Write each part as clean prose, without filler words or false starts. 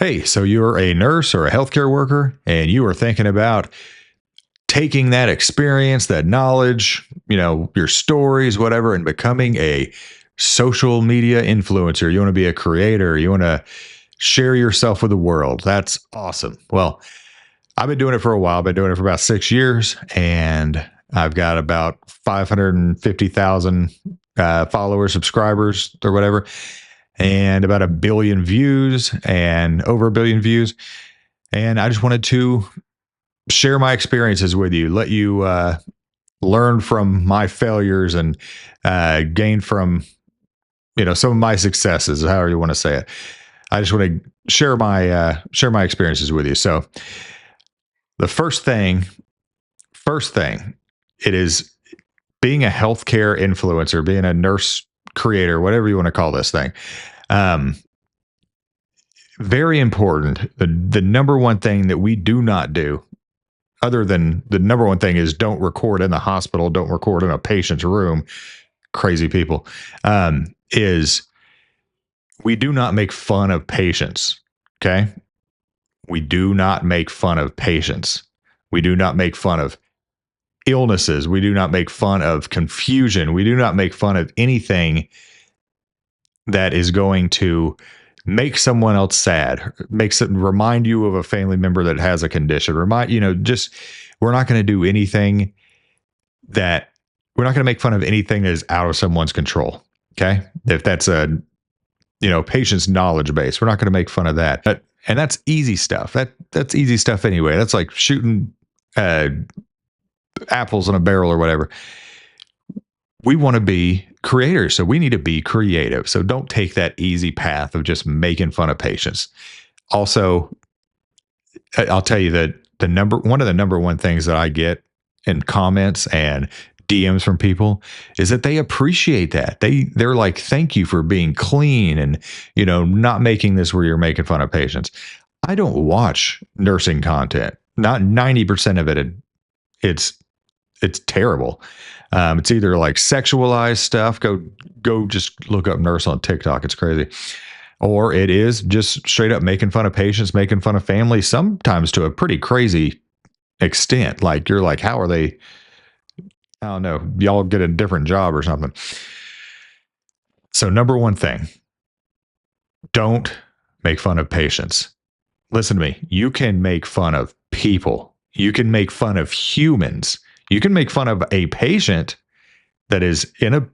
Hey, so you're a nurse or a healthcare worker, and you are thinking about taking that experience, that knowledge, your stories, whatever, and becoming a social media influencer. You want to be a creator, you want to share yourself with the world. That's awesome. Well, I've been doing it for a while. I've been doing it for about 6 years, and I've got about 550,000 followers, subscribers, or whatever, and about a billion views and over a billion views. And I just wanted to share my experiences with you, let you learn from my failures and gain from some of my successes, however you want to say it. I just want to share my experiences with you. So the first thing, it is being a healthcare influencer, being a nurse creator, whatever you want to call this thing. Um, Very important. The number one thing that we do not do, other than the number one thing, is don't record in the hospital, don't record in a patient's room. Crazy people. Is we do not make fun of patients. Okay. We do not make fun of patients. We do not make fun of illnesses. We do not make fun of confusion. We do not make fun of anything that is going to make someone else sad, makes it remind you of a family member that has a condition. Just we're not going to do anything that we're not going to make fun of anything that is out of someone's control. Okay. If that's a, patient's knowledge base, we're not going to make fun of that. And that's easy stuff. That's easy stuff anyway. That's like shooting apples in a barrel or whatever. We want to be creators, so we need to be creative. So don't take that easy path of just making fun of patients. Also, I'll tell you that one of the number one things that I get in comments and DMs from people is that they appreciate that. They're like, thank you for being clean and, not making this where you're making fun of patients. I don't watch nursing content. Not 90% of it. It's terrible. It's either like sexualized stuff. Go just look up nurse on TikTok. It's crazy. Or it is just straight up making fun of patients, making fun of families, sometimes to a pretty crazy extent. Like you're like, how are they? I don't know. Y'all get a different job or something. So number one thing, don't make fun of patients. Listen to me. You can make fun of people. You can make fun of humans. You can make fun of a patient that is in a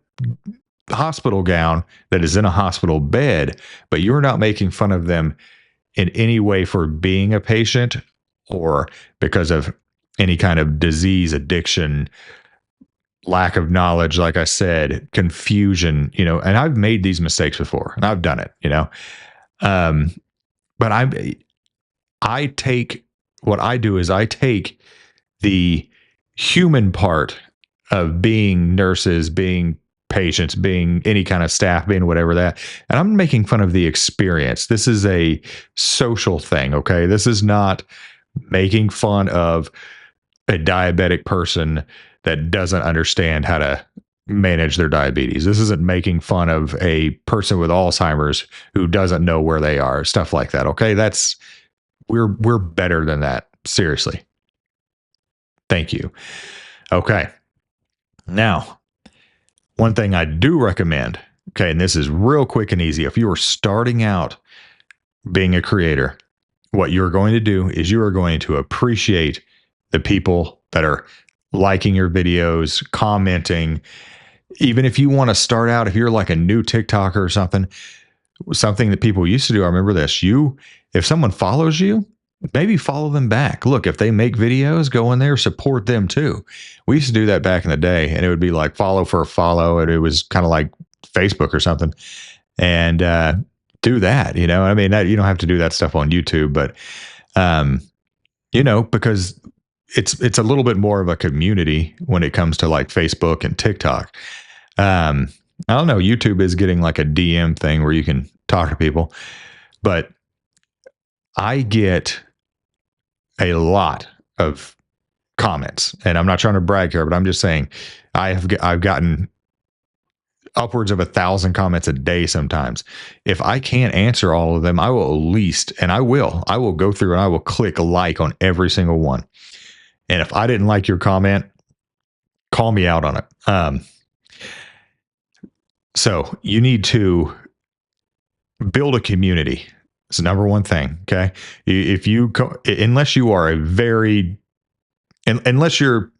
hospital gown, that is in a hospital bed, but you're not making fun of them in any way for being a patient or because of any kind of disease, addiction, lack of knowledge, like I said, confusion, and I've made these mistakes before and I've done it, but I take what I do is I take the human part of being nurses, being patients, being any kind of staff, being whatever that, and I'm making fun of the experience. This is a social thing, okay? This is not making fun of a diabetic person that doesn't understand how to manage their diabetes. This isn't making fun of a person with Alzheimer's who doesn't know where they are, stuff like that, okay? We're better than that. Seriously. Thank you. Okay. Now, one thing I do recommend, okay, and this is real quick and easy. If you are starting out being a creator, what you're going to do is you are going to appreciate the people that are liking your videos, commenting. Even if you want to start out, if you're like a new TikToker or something that people used to do, I remember this. If someone follows you, maybe follow them back. Look, if they make videos, go in there, support them too. We used to do that back in the day, and it would be like follow for a follow, and it was kind of like Facebook or something. And do that, you don't have to do that stuff on YouTube, but because it's a little bit more of a community when it comes to like Facebook and TikTok. I don't know. YouTube is getting like a DM thing where you can talk to people, but I get a lot of comments, and I'm not trying to brag here, but I'm just saying I've gotten upwards of 1,000 comments a day sometimes. If I can't answer all of them, I will at least, and I will go through and I will click like on every single one. And if I didn't like your comment, call me out on it. So you need to build a community. It's the number one thing. Okay. If you, unless you are unless you're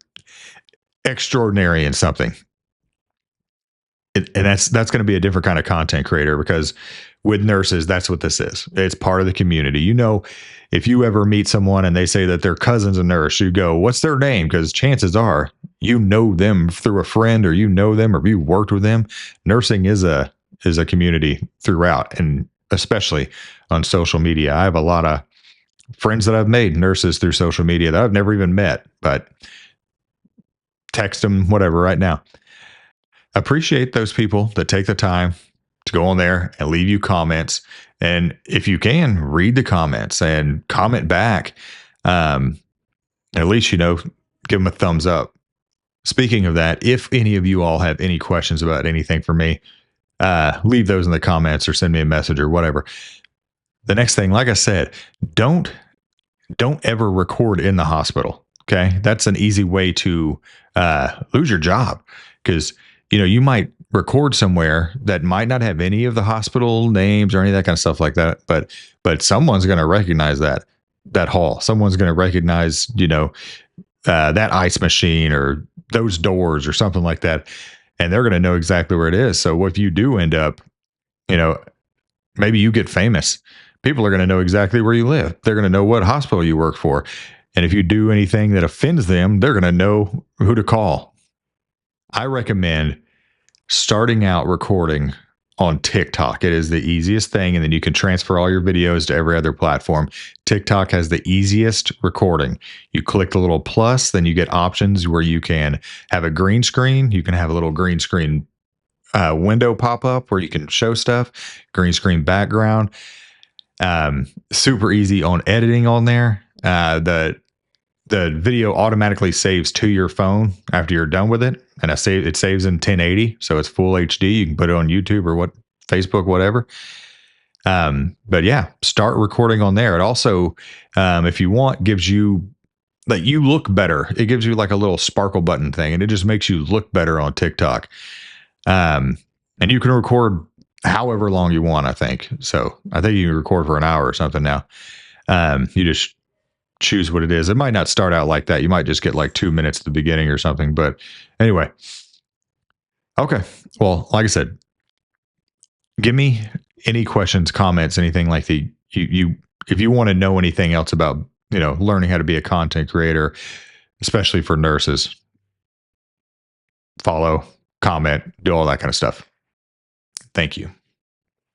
extraordinary in something, and that's going to be a different kind of content creator, because with nurses, that's what this is. It's part of the community. You know, if you ever meet someone and they say that their cousin's a nurse, you go, what's their name? Because chances are you know them through a friend, or you know them, or you worked with them. Nursing is a community throughout, and especially on social media. I have a lot of friends that I've made nurses through social media that I've never even met, but text them, whatever, right now. Appreciate those people that take the time to go on there and leave you comments. And if you can, read the comments and comment back. At least, give them a thumbs up. Speaking of that, if any of you all have any questions about anything for me, leave those in the comments or send me a message or whatever. The next thing, like I said, don't ever record in the hospital. Okay. That's an easy way to lose your job, because you might record somewhere that might not have any of the hospital names or any of that kind of stuff like that. But someone's going to recognize that hall. Someone's going to recognize, that ice machine or those doors or something like that. And they're going to know exactly where it is. So if you do end up, maybe you get famous, people are going to know exactly where you live. They're going to know what hospital you work for. And if you do anything that offends them, they're going to know who to call. I recommend starting out recording on TikTok. It is the easiest thing. And then you can transfer all your videos to every other platform. TikTok has the easiest recording. You click the little plus, then you get options where you can have a green screen. You can have a little green screen window pop up where you can show stuff, green screen background. Super easy on editing on there. The video automatically saves to your phone after you're done with it. And it saves in 1080. So it's full HD. You can put it on YouTube or Facebook, whatever. But yeah, start recording on there. It also, if you want, gives you, like, you look better. It gives you like a little sparkle button thing, and it just makes you look better on TikTok. And you can record however long you want, I think. So I think you can record for an hour or something now. You just choose what it is. It might not start out like that. You might just get like 2 minutes at the beginning or something. But anyway. Okay. Well, like I said, give me any questions, comments, anything like that. If you want to know anything else about, learning how to be a content creator, especially for nurses, follow, comment, do all that kind of stuff. Thank you.